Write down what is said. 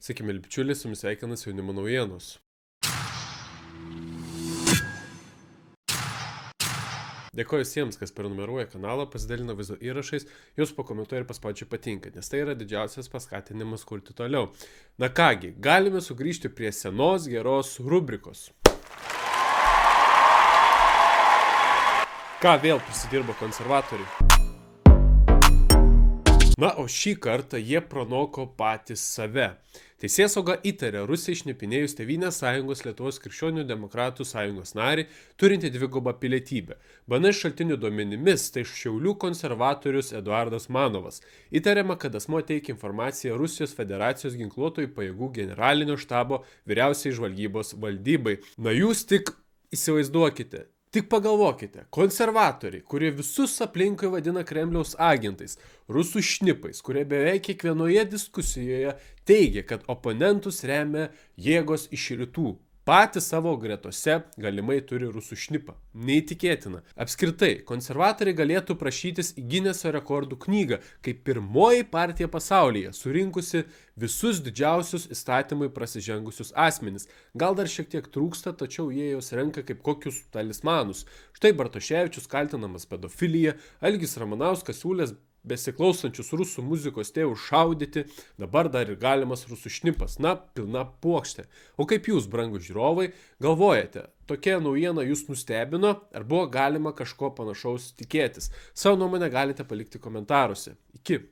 Sveiki, mėly bičiuliai, su jumis sveikinas Jaunimo naujienos. Dėkoju visiems, kas prenumeruoja kanalą, pasidalina vaizdo įrašais, jūs pakomentuoja ir paspaudžia patinka, nes tai yra didžiausias paskatinimas kurti toliau. Na kągi, galime sugrįžti prie senos geros rubrikos. Ką vėl prisidirbo konservatoriai? Na, o šį kartą jie pranoko patys save. Teisėsauga įtarė Rusijai šnipinėjus Tėvynės sąjungos Lietuvos krikščionių demokratų sąjungos narį, turinti dvigubą pilietybę. BNS šaltinių duomenimis tai Šiaulių konservatorius Eduardas Manovas. Įtariama, kad asmuo teikia informaciją Rusijos federacijos ginkluotojų pajėgų generalinio štabo vyriausiai žvalgybos valdybai. Na jūs tik įsivaizduokite. Tik pagalvokite, konservatoriai, kurie visus aplinkui vadina Kremliaus agentais, rusų šnipais, kurie beveik kiekvienoje diskusijoje teigia, kad oponentus remia jėgos iš rytų, patys savo gretose galimai turi rusų šnipą. Neįtikėtina. Apskritai, konservatoriai galėtų prašytis į Gineso rekordų knygą, kaip pirmoji partija pasaulyje, surinkusi visus didžiausius įstatymai prasižengusius asmenis. Gal dar šiek tiek trūksta, tačiau jie jos renka kaip kokius talismanus. Štai Bartoševičius kaltinamas pedofilija, Algis Ramanauskas siūlęs besiklausančius rusų muzikos tėvus šaudyti, dabar dar ir galimas rusų šnipas. Na, pilna puokštė. O kaip jūs, brangūs žiūrovai, galvojate, tokia naujiena jūs nustebino, ar buvo galima kažko panašaus tikėtis? Savo nuomonę galite palikti komentaruose. Iki.